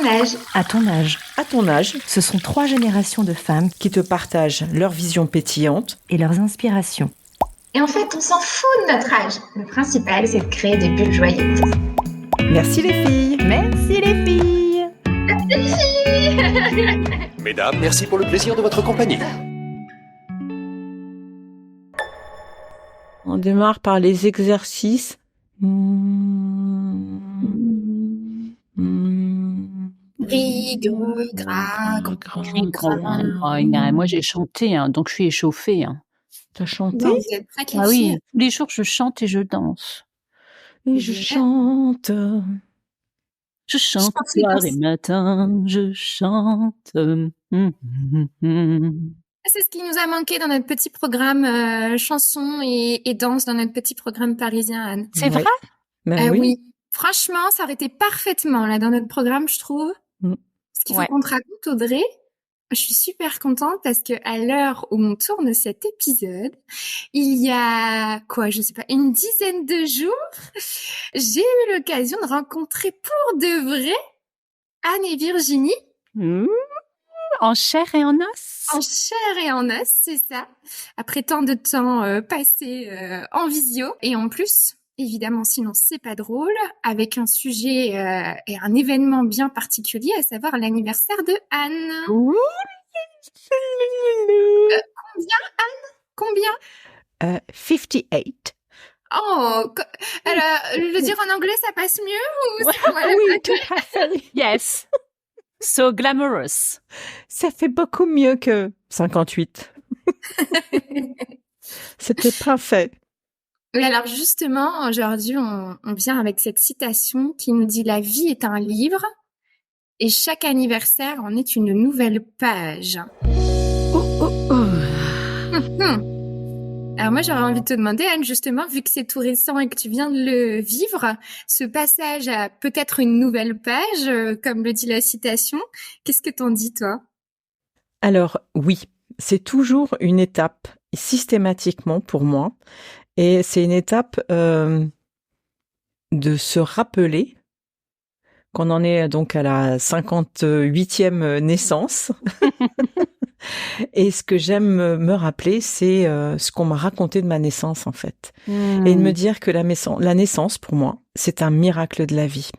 mon âge. À ton âge. À ton âge, Ce sont 3 générations de femmes qui te partagent leur vision pétillante. et leurs inspirations. Et en fait, on s'en fout de notre âge. Le principal, c'est de créer des bulles joyeuses. Merci les filles. Merci les filles. Mesdames, merci pour le plaisir de votre compagnie. On démarre par les exercices. Grigre, Moi, j'ai chanté, donc je suis échauffée. T'as chanté? Non, vous êtes prêtes, les Ah oui, filles? tous les jours, je chante et je danse. Et je chante. Je chante pense que soir dans- et matin, je chante. C'est ce qui nous a manqué dans notre petit programme chansons et danse, dans notre petit programme parisien, Anne. C'est vrai? Ben oui. Franchement, ça aurait été parfaitement là dans notre programme, je trouve. Mm. Ce qu'il faut Ouais. qu'on te raconte, Audrey. Je suis super contente parce que à l'heure où on tourne cet épisode, il y a je sais pas, une dizaine de jours, j'ai eu l'occasion de rencontrer pour de vrai Anne et Virginie En chair et en os? en chair et en os, c'est ça. Après tant de temps passé en visio et en plus, évidemment, sinon c'est pas drôle, avec un sujet et un événement bien particulier, à savoir l'anniversaire de Anne. Combien? 58. Oh, alors, le dire en anglais, ça passe mieux ou c'est quoi la Oui, tout à fait. Yes. So glamorous. Ça fait beaucoup mieux que 58. C'était parfait. Et alors justement, aujourd'hui, on vient avec cette citation qui nous dit « La vie est un livre et chaque anniversaire en est une nouvelle page. » Alors moi, j'aurais envie de te demander, Anne, justement, vu que c'est tout récent et que tu viens de le vivre, ce passage à peut-être une nouvelle page, comme le dit la citation, qu'est-ce que t'en dis, toi? Alors oui, c'est toujours une étape systématiquement pour moi. Et c'est une étape de se rappeler qu'on en est donc à la 58e naissance. Et ce que j'aime me rappeler, c'est ce qu'on m'a raconté de ma naissance, en fait. Et de me dire que la naissance, pour moi, c'est un miracle de la vie.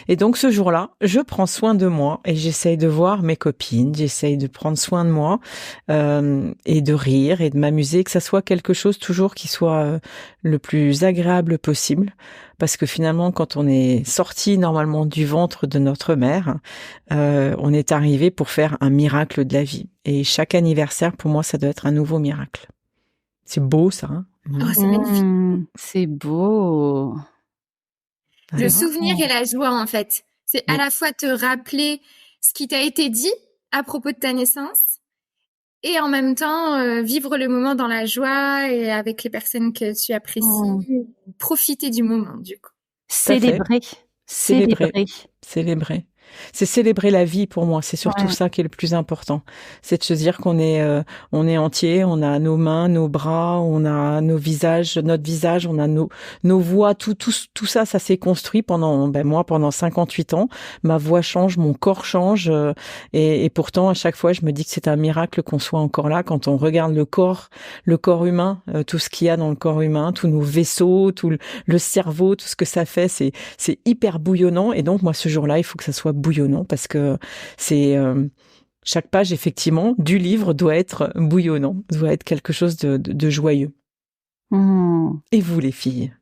Et donc ce jour-là, je prends soin de moi et j'essaye de voir mes copines, j'essaye de prendre soin de moi et de rire et de m'amuser, que ça soit quelque chose toujours qui soit le plus agréable possible. Parce que finalement, quand on est sorti normalement du ventre de notre mère, on est arrivé pour faire un miracle de la vie. Et chaque anniversaire, pour moi, ça doit être un nouveau miracle. C'est beau, ça. Hein? Oh, c'est magnifique. C'est beau. Le souvenir et la joie, en fait. C'est à Oui. la fois te rappeler ce qui t'a été dit à propos de ta naissance et en même temps vivre le moment dans la joie et avec les personnes que tu apprécies, profiter du moment, du coup. Célébrer. Célébrer. C'est célébrer la vie pour moi. C'est surtout ça qui est le plus important. C'est de se dire qu'on est entier. On a nos mains, nos bras, on a nos visages, notre visage, on a nos voix. Tout ça s'est construit pendant 58 ans. Ma voix change, mon corps change. Et pourtant, à chaque fois, je me dis que c'est un miracle qu'on soit encore là. Quand on regarde le corps humain, tout ce qu'il y a dans le corps humain, tous nos vaisseaux, tout le cerveau, tout ce que ça fait, c'est hyper bouillonnant. Et donc, moi, ce jour-là, il faut que ça soit bouillonnant parce que c'est chaque page effectivement du livre doit être bouillonnant, doit être quelque chose de joyeux. Et vous les filles?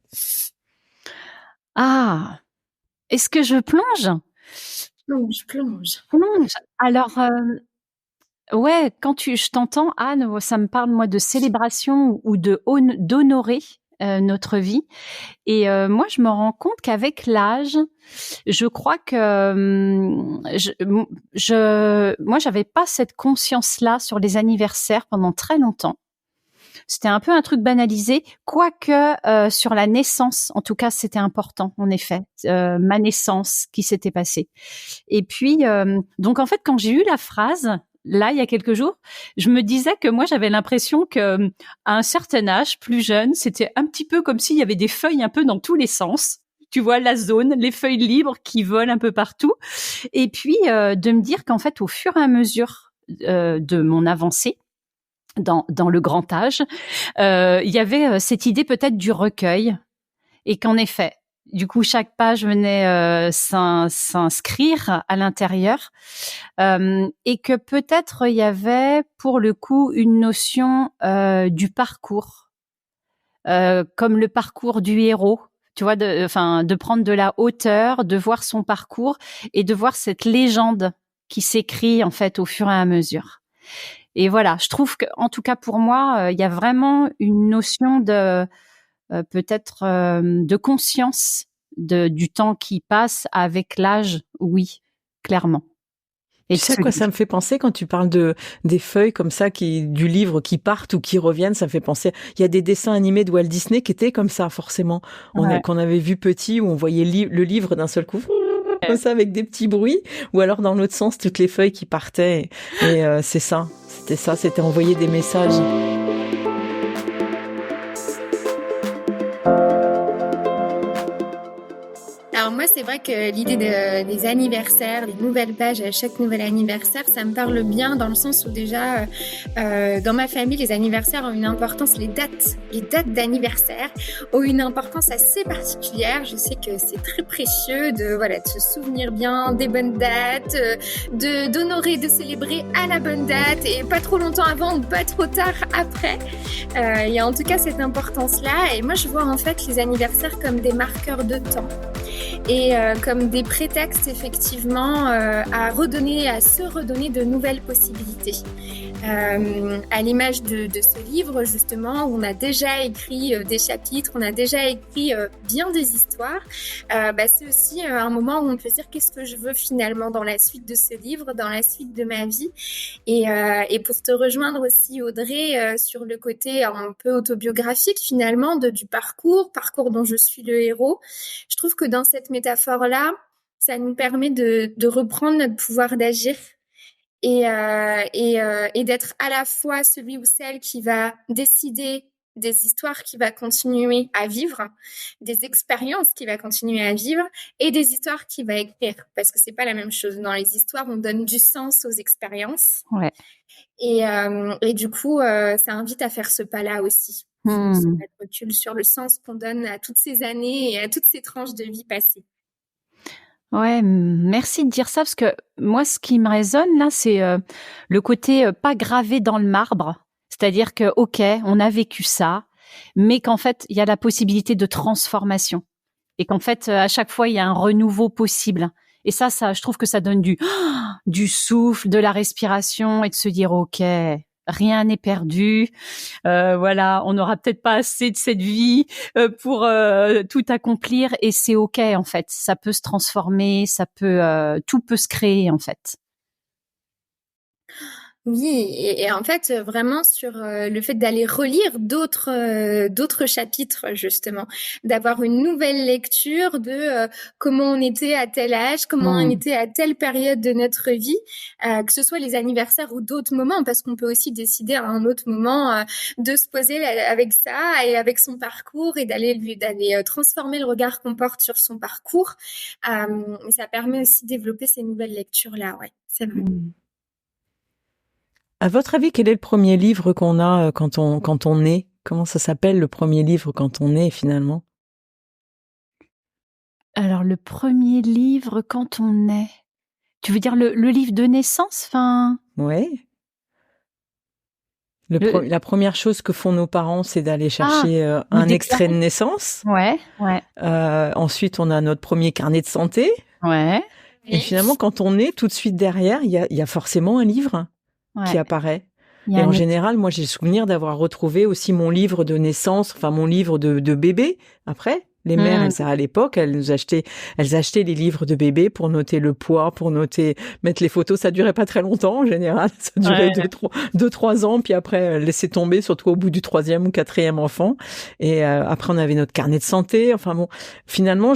Ah, est-ce que je plonge? Plonge. Alors, ouais, quand je t'entends, Anne, ça me parle moi de célébration ou d'honorer notre vie. Et moi, je me rends compte qu'avec l'âge, je crois que moi, j'avais pas cette conscience-là sur les anniversaires pendant très longtemps. C'était un peu un truc banalisé, quoique sur la naissance, en tout cas, c'était important, en effet, ma naissance qui s'était passée. Et puis, donc en fait, quand j'ai eu la phrase, là, il y a quelques jours, je me disais que moi, j'avais l'impression que à un certain âge, plus jeune, c'était un petit peu comme s'il y avait des feuilles un peu dans tous les sens. tu vois, la zone, les feuilles libres qui volent un peu partout. Et puis, de me dire qu'en fait, au fur et à mesure de mon avancée dans le grand âge, il y avait cette idée peut-être du recueil. Et qu'en effet, du coup, chaque page venait s'inscrire à l'intérieur, et que peut-être il y avait pour le coup une notion du parcours, comme le parcours du héros. Tu vois, de prendre de la hauteur, de voir son parcours et de voir cette légende qui s'écrit en fait au fur et à mesure. Et voilà, je trouve que, en tout cas pour moi, il y a vraiment une notion de peut-être de conscience du temps qui passe avec l'âge, oui, clairement. Et tu sais à quoi ça me fait penser quand tu parles des feuilles comme ça du livre qui partent ou qui reviennent, ça me fait penser, il y a des dessins animés de Walt Disney qui étaient comme ça forcément, qu'on avait vu petit, où on voyait le livre d'un seul coup comme ça avec des petits bruits, ou alors dans l'autre sens toutes les feuilles qui partaient, et c'était envoyer des messages. Alors moi, c'est vrai que l'idée des anniversaires, les nouvelles pages à chaque nouvel anniversaire, ça me parle bien dans le sens où déjà, dans ma famille, les anniversaires ont une importance, les dates d'anniversaire ont une importance assez particulière. Je sais que c'est très précieux de se souvenir bien des bonnes dates, d'honorer, de célébrer à la bonne date et pas trop longtemps avant ou pas trop tard après. Il y a en tout cas cette importance-là, et moi je vois en fait les anniversaires comme des marqueurs de temps. Et comme des prétextes effectivement à se redonner de nouvelles possibilités. À l'image de ce livre justement, où on a déjà écrit des chapitres, on a déjà écrit bien des histoires, c'est aussi un moment où on peut se dire qu'est-ce que je veux finalement dans la suite de ce livre, dans la suite de ma vie. Et pour te rejoindre aussi Audrey, sur le côté un peu autobiographique finalement du parcours dont je suis le héros, je trouve que dans cette métaphore-là, ça nous permet de reprendre notre pouvoir d'agir et d'être à la fois celui ou celle qui va décider des histoires qui va continuer à vivre, des expériences qui va continuer à vivre et des histoires qui va écrire. Parce que c'est pas la même chose. Dans les histoires, on donne du sens aux expériences. Ouais. Et du coup, ça invite à faire ce pas-là aussi. Se mettre de recul sur le sens qu'on donne à toutes ces années et à toutes ces tranches de vie passées. Ouais, merci de dire ça, parce que moi, ce qui me résonne là, c'est le côté pas gravé dans le marbre. C'est-à-dire que, ok, on a vécu ça, mais qu'en fait, il y a la possibilité de transformation. Et qu'en fait, à chaque fois, il y a un renouveau possible. Et ça, je trouve que ça donne du souffle, de la respiration, et de se dire, ok, rien n'est perdu. On n'aura peut-être pas assez de cette vie pour tout accomplir, et c'est ok en fait. Ça peut se transformer, tout peut se créer en fait. Oui, et en fait, vraiment sur le fait d'aller relire d'autres chapitres, justement, d'avoir une nouvelle lecture de comment on était à tel âge, comment on était à telle période de notre vie, que ce soit les anniversaires ou d'autres moments, parce qu'on peut aussi décider à un autre moment de se poser avec ça et avec son parcours et d'aller transformer le regard qu'on porte sur son parcours. Ça permet aussi de développer ces nouvelles lectures-là, ouais, c'est vrai. À votre avis, quel est le premier livre qu'on a quand on naît ? Comment ça s'appelle le premier livre quand on naît finalement ? Alors le premier livre quand on naît, tu veux dire le livre de naissance, enfin ? Ouais. La première chose que font nos parents, c'est d'aller chercher un extrait de naissance. Ouais. Ensuite, on a notre premier carnet de santé. Ouais. Et finalement, quand on est tout de suite derrière, il y a forcément un livre qui apparaît. Et en général, moi, j'ai le souvenir d'avoir retrouvé aussi mon livre de naissance, enfin mon livre de bébé. Après, les mères, à l'époque, elles achetaient les livres de bébé pour noter le poids, mettre les photos. Ça durait pas très longtemps en général. Ça durait 2-3 ans, puis après laisser tomber, surtout au bout du 3e ou 4e enfant. Et après, on avait notre carnet de santé. Enfin bon, finalement,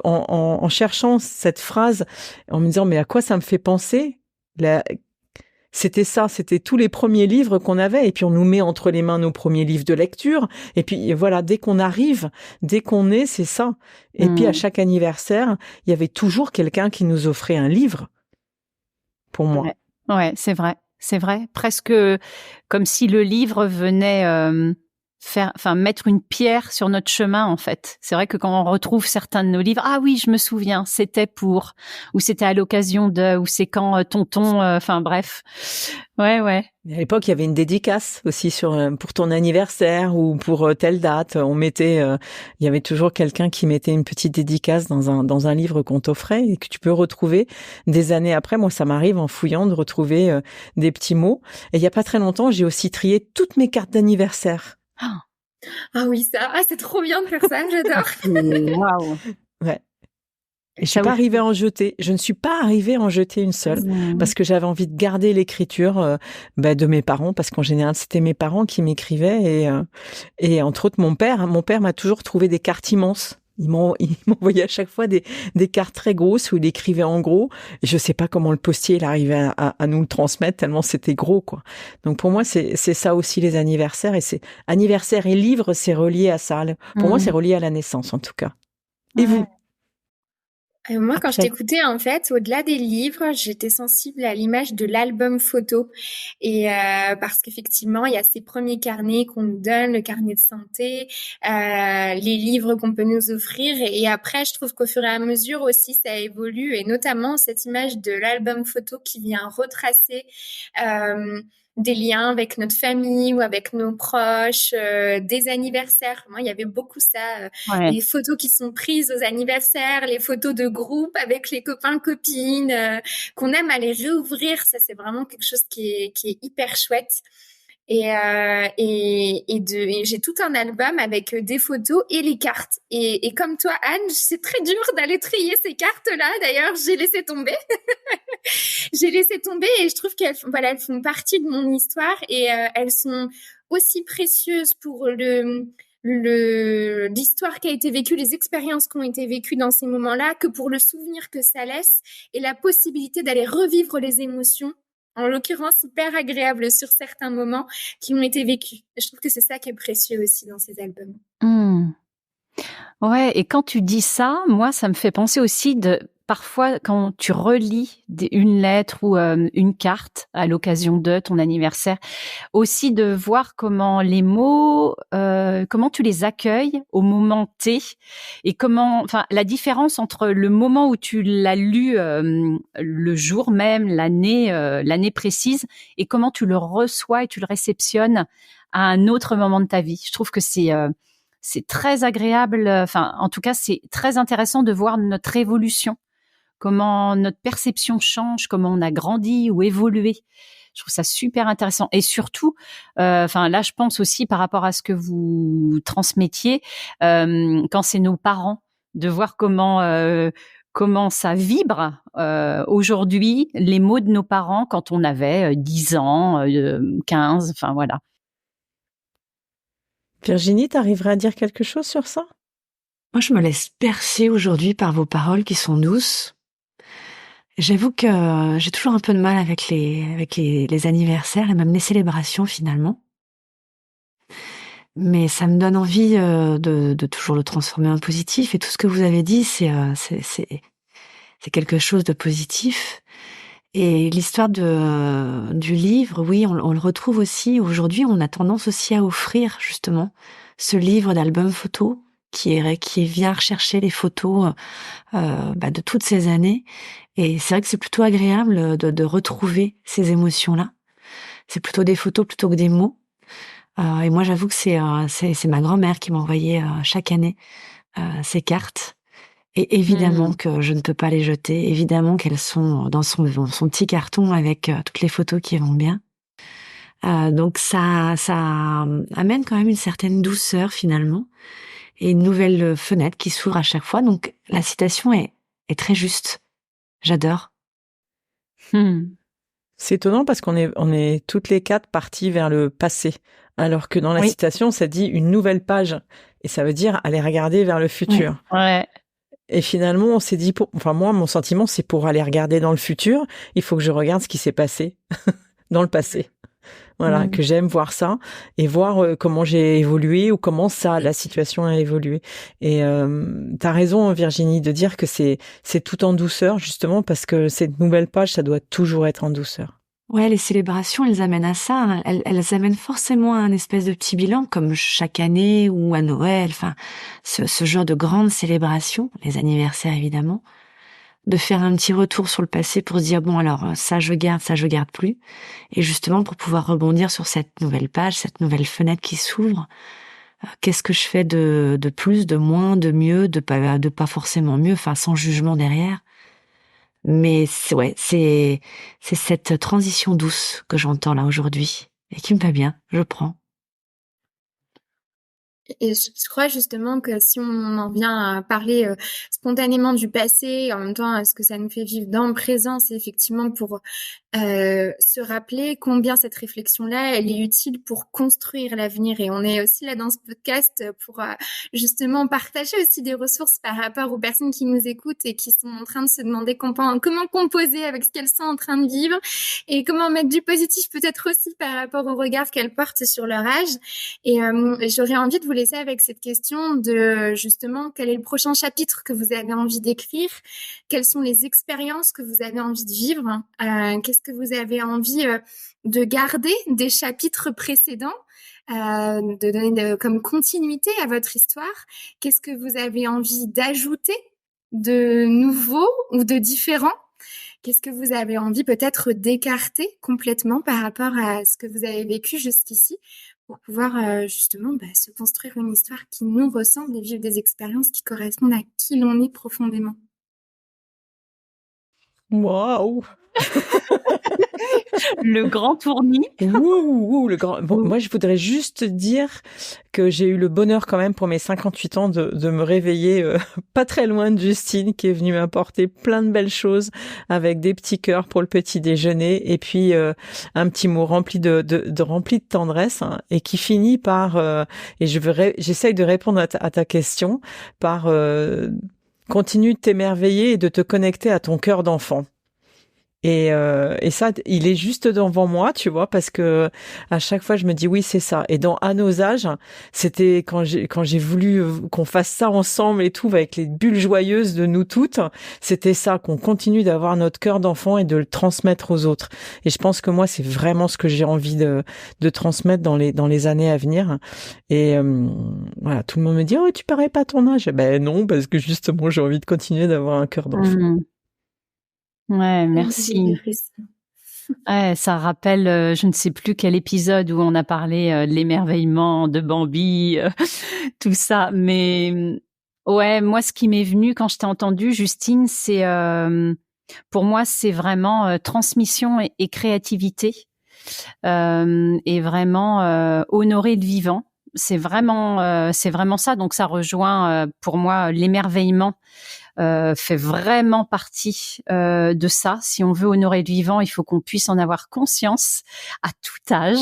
en cherchant cette phrase, en me disant mais à quoi ça me fait penser, c'était ça, c'était tous les premiers livres qu'on avait, et puis on nous met entre les mains nos premiers livres de lecture, et puis voilà, dès qu'on arrive, dès qu'on est, c'est ça. Et puis à chaque anniversaire, il y avait toujours quelqu'un qui nous offrait un livre, pour moi. Ouais, c'est vrai, presque comme si le livre venait mettre une pierre sur notre chemin, en fait. C'est vrai que quand on retrouve certains de nos livres, ah oui, je me souviens, c'était pour, ou c'était à l'occasion de, ou c'est quand tonton, bref. Ouais. Et à l'époque, il y avait une dédicace aussi pour ton anniversaire ou pour telle date. Il y avait toujours quelqu'un qui mettait une petite dédicace dans un livre qu'on t'offrait et que tu peux retrouver des années après. Moi, ça m'arrive en fouillant de retrouver des petits mots. Et il y a pas très longtemps, j'ai aussi trié toutes mes cartes d'anniversaire. Ah oui, ça. Ah, c'est trop bien de faire ça, j'adore. Waouh. Ouais. Et je ne suis pas arrivée à en jeter une seule parce que j'avais envie de garder l'écriture de mes parents, parce qu'en général c'était mes parents qui m'écrivaient et entre autres mon père m'a toujours trouvé des cartes immenses. Il m'envoyait à chaque fois des cartes très grosses où il écrivait en gros. Et je sais pas comment le postier il arrivait à nous le transmettre tellement c'était gros, quoi. Donc pour moi c'est ça aussi les anniversaires, et c'est anniversaire et livre, c'est relié à ça. Pour moi c'est relié à la naissance en tout cas. Et vous? Moi, quand je t'écoutais, en fait, au-delà des livres, j'étais sensible à l'image de l'album photo. Et parce qu'effectivement, il y a ces premiers carnets qu'on nous donne, le carnet de santé, les livres qu'on peut nous offrir. Et après, je trouve qu'au fur et à mesure aussi, ça évolue. Et notamment, cette image de l'album photo qui vient retracer des liens avec notre famille ou avec nos proches, des anniversaires. Moi, il y avait beaucoup ça, les photos qui sont prises aux anniversaires, les photos de groupe avec les copains, copines, qu'on aime aller réouvrir. Ça, c'est vraiment quelque chose qui est hyper chouette. Et j'ai tout un album avec des photos et les cartes. Et comme toi, Anne, c'est très dur d'aller trier ces cartes-là. D'ailleurs, j'ai laissé tomber. J'ai laissé tomber et je trouve qu'elles font partie de mon histoire et elles sont aussi précieuses pour l'histoire qui a été vécue, les expériences qui ont été vécues dans ces moments-là, que pour le souvenir que ça laisse et la possibilité d'aller revivre les émotions, en l'occurrence hyper agréables sur certains moments qui ont été vécus. Je trouve que c'est ça qui est précieux aussi dans ces albums. Ouais, et quand tu dis ça, moi, ça me fait penser aussi parfois quand tu relis une lettre ou une carte à l'occasion de ton anniversaire, aussi de voir comment les mots, comment tu les accueilles au moment T, et la différence entre le moment où tu l'as lu le jour même, l'année précise, et comment tu le reçois et tu le réceptionnes à un autre moment de ta vie. Je trouve que c'est très agréable. En tout cas, c'est très intéressant de voir notre évolution, comment notre perception change, comment on a grandi ou évolué. Je trouve ça super intéressant. Et surtout, là, je pense aussi par rapport à ce que vous transmettiez, quand c'est nos parents, de voir comment ça vibre aujourd'hui, les mots de nos parents quand on avait 10 ans, 15, voilà. Virginie, t'arriverais à dire quelque chose sur ça? Moi, je me laisse bercer aujourd'hui par vos paroles qui sont douces. J'avoue que j'ai toujours un peu de mal avec les anniversaires et même les célébrations finalement. Mais ça me donne envie de toujours le transformer en positif. Et tout ce que vous avez dit, c'est quelque chose de positif. Et l'histoire du livre, oui, on le retrouve aussi. Aujourd'hui, on a tendance aussi à offrir justement ce livre d'album photo qui vient rechercher les photos de toutes ces années. Et c'est vrai que c'est plutôt agréable de retrouver ces émotions-là. C'est plutôt des photos plutôt que des mots. Et moi, j'avoue que c'est ma grand-mère qui m'envoyait chaque année ces cartes. Et évidemment que je ne peux pas les jeter. Évidemment qu'elles sont dans son petit carton avec toutes les photos qui vont bien. Donc ça amène quand même une certaine douceur finalement et une nouvelle fenêtre qui s'ouvre à chaque fois. Donc la citation est très juste. J'adore. C'est étonnant parce qu'on est toutes les quatre parties vers le passé, alors que dans la citation ça dit une nouvelle page et ça veut dire aller regarder vers le futur. Ouais. Et finalement, on s'est dit, moi, mon sentiment, c'est pour aller regarder dans le futur, il faut que je regarde ce qui s'est passé. dans le passé. Voilà, que j'aime voir ça et voir comment j'ai évolué ou comment la situation a évolué. Et t'as raison, Virginie, de dire que c'est tout en douceur, justement, parce que cette nouvelle page, ça doit toujours être en douceur. Ouais, les célébrations, elles amènent à ça. Hein. Elles amènent forcément à un espèce de petit bilan, comme chaque année ou à Noël. Enfin, ce genre de grandes célébrations, les anniversaires évidemment, de faire un petit retour sur le passé pour se dire bon alors ça je garde plus, et justement pour pouvoir rebondir sur cette nouvelle page, cette nouvelle fenêtre qui s'ouvre. Qu'est-ce que je fais de plus, de moins, de mieux, de pas forcément mieux, enfin sans jugement derrière. Mais c'est cette transition douce que j'entends là aujourd'hui et qui me va bien, je prends. Et je crois justement que si on en vient à parler spontanément du passé, en même temps, ce que ça nous fait vivre dans le présent, c'est effectivement pour se rappeler combien cette réflexion-là, elle est utile pour construire l'avenir. Et on est aussi là dans ce podcast pour justement partager aussi des ressources par rapport aux personnes qui nous écoutent et qui sont en train de se demander comment composer avec ce qu'elles sont en train de vivre et comment mettre du positif peut-être aussi par rapport au regard qu'elles portent sur leur âge. Et j'aurais envie de vous laisser avec cette question de justement quel est le prochain chapitre que vous avez envie d'écrire, quelles sont les expériences que vous avez envie de vivre, qu'est-ce que vous avez envie de garder des chapitres précédents, de donner comme continuité à votre histoire, qu'est-ce que vous avez envie d'ajouter de nouveau ou de différent, qu'est-ce que vous avez envie peut-être d'écarter complètement par rapport à ce que vous avez vécu jusqu'ici, pour pouvoir justement se construire une histoire qui nous ressemble et vivre des expériences qui correspondent à qui l'on est profondément. Waouh. Le grand tournis. Le grand. Bon, moi, je voudrais juste dire que j'ai eu le bonheur quand même pour mes 58 ans de me réveiller pas très loin de Justine, qui est venue m'apporter plein de belles choses avec des petits cœurs pour le petit déjeuner et puis un petit mot rempli de tendresse, hein, et qui finit par et j'essaye de répondre à ta question par continue de t'émerveiller et de te connecter à ton cœur d'enfant. Et ça, il est juste devant moi, tu vois, parce que à chaque fois, je me dis oui, c'est ça. Et À nos âges, c'était quand j'ai voulu qu'on fasse ça ensemble et tout, avec les bulles joyeuses de nous toutes, c'était ça, qu'on continue d'avoir notre cœur d'enfant et de le transmettre aux autres. Et je pense que moi, c'est vraiment ce que j'ai envie de transmettre dans les années à venir. Et voilà, tout le monde me dit oh, tu parais pas ton âge. Ben non, parce que justement, j'ai envie de continuer d'avoir un cœur d'enfant. Ouais, merci. Ouais, ça rappelle, je ne sais plus quel épisode où on a parlé de l'émerveillement de Bambi, tout ça. Mais ouais, moi, ce qui m'est venu quand je t'ai entendu, Justine, c'est pour moi, c'est vraiment transmission et créativité, et vraiment honorer le vivant. C'est vraiment ça. Donc, ça rejoint pour moi l'émerveillement. Fait vraiment partie de ça. Si on veut honorer le vivant, il faut qu'on puisse en avoir conscience à tout âge.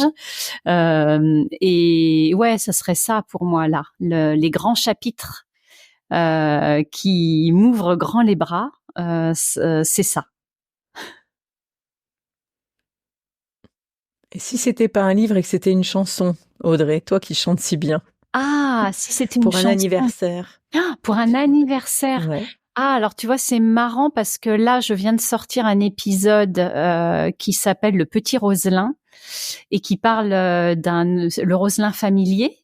Et ouais, ça serait ça pour moi là, les grands chapitres qui m'ouvrent grand les bras. C'est ça. Et si c'était pas un livre et que c'était une chanson, Audrey, toi qui chantes si bien. Ah, si c'était une chanson. Pour un anniversaire. Ah, pour un anniversaire. Ouais. Ah, alors tu vois, c'est marrant parce que là, je viens de sortir un épisode qui s'appelle Le Petit Roselin et qui parle le roselin familier,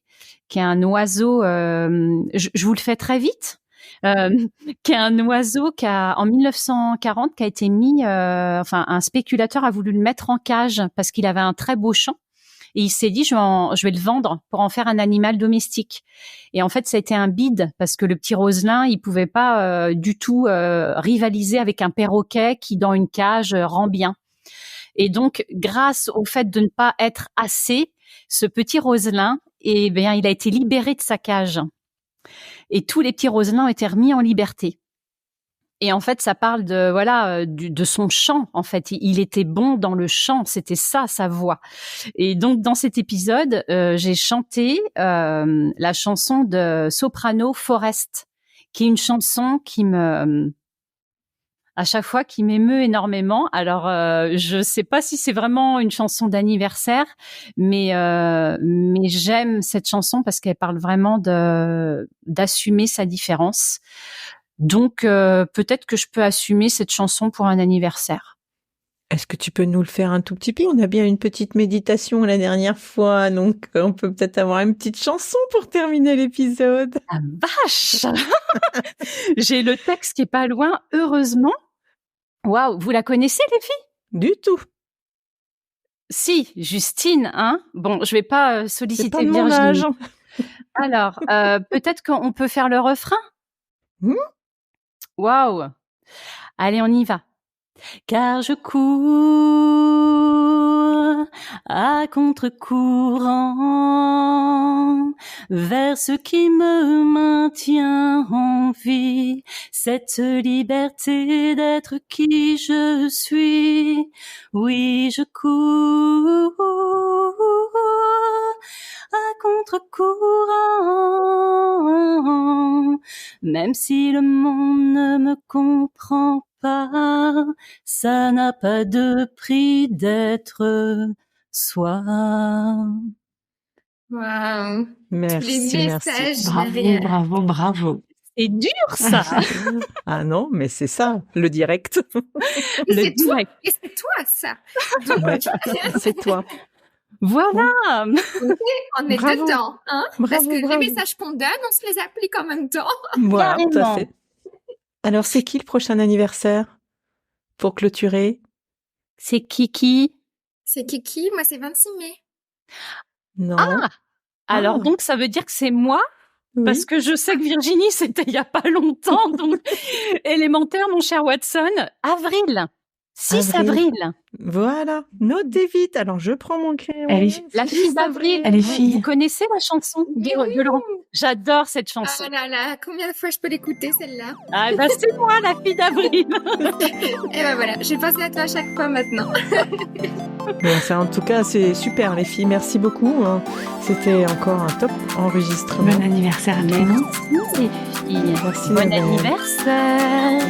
qui est un oiseau, je vous le fais très vite, qui est un oiseau qui a, en 1940, qui a été mis, un spéculateur a voulu le mettre en cage parce qu'il avait un très beau chant. Et il s'est dit, je vais le vendre pour en faire un animal domestique. Et en fait, ça a été un bide parce que le petit roselin, il pouvait pas du tout rivaliser avec un perroquet qui, dans une cage, rend bien. Et donc, grâce au fait de ne pas être assez, ce petit roselin, il a été libéré de sa cage. Et tous les petits roselins ont été remis en liberté. Et en fait, ça parle de son chant. En fait, il était bon dans le chant. C'était ça, sa voix. Et donc, dans cet épisode, j'ai chanté la chanson de soprano Forest, qui est une chanson qui me... à chaque fois qui m'émeut énormément. Alors, je sais pas si c'est vraiment une chanson d'anniversaire, mais j'aime cette chanson parce qu'elle parle vraiment d'assumer sa différence. Donc, peut-être que je peux assumer cette chanson pour un anniversaire. Est-ce que tu peux nous le faire un tout petit peu? On a bien une petite méditation la dernière fois, donc on peut peut-être avoir une petite chanson pour terminer l'épisode. Ah vache! J'ai le texte qui est pas loin, heureusement. Waouh, vous la connaissez, les filles? Du tout. Si, Justine, hein? Bon, je vais pas C'est solliciter pas de mon Virginie. âge. Alors, peut-être qu'on peut faire le refrain? Hmm. Waouh! Allez, on y va. Car je cours à contre-courant vers ce qui me maintient en vie, cette liberté d'être qui je suis. Oui, je cours à contre-courant, même si le monde ne me comprend pas, ça n'a pas de prix d'être soi. Waouh. Tous les Merci, merci. messages Bravo, derrière. bravo, bravo. C'est dur, ça. Ah non, mais c'est ça, le direct. Et Le c'est toi, direct. et c'est toi ça. Ouais, c'est toi. Voilà. On est Bravo. dedans, hein. Bravo, Parce que bravo. les messages qu'on donne, on se les applique en même temps. Voilà, tout à Carrément. fait. Alors, c'est qui le prochain anniversaire pour clôturer? C'est Kiki. C'est Kiki, moi c'est 26 mai. Non. Alors Ah. donc, ça veut dire que c'est moi? Oui. Parce que je sais que Virginie, c'était il y a pas longtemps. Donc, élémentaire, mon cher Watson. Avril. 6 avril. Voilà, notez vite. Alors, je prends mon crayon. Elle est- La fille d'Avril. Elle est Vous- fille. Vous connaissez la chanson? Violon. J'adore cette Oh chanson. là là, combien de fois je peux l'écouter celle-là? Ah, bah, c'est moi, la fille d'Avril. Et ben voilà, je vais penser à toi à chaque fois maintenant. Bon, en tout cas, c'est super, les filles. Merci beaucoup. Hein. C'était encore un top enregistrement. Bon anniversaire à toi. Merci, les filles. Merci, Bon Annabelle. anniversaire.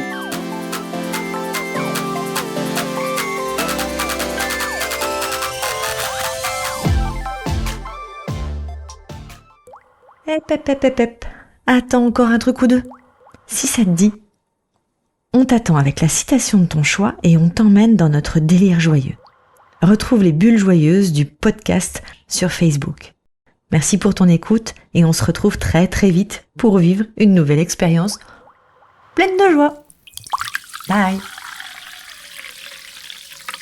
Hep. Attends encore un truc ou deux. Si ça te dit, on t'attend avec la citation de ton choix et on t'emmène dans notre délire joyeux. Retrouve les bulles joyeuses du podcast sur Facebook. Merci pour ton écoute et on se retrouve très très vite pour vivre une nouvelle expérience pleine de joie. Bye.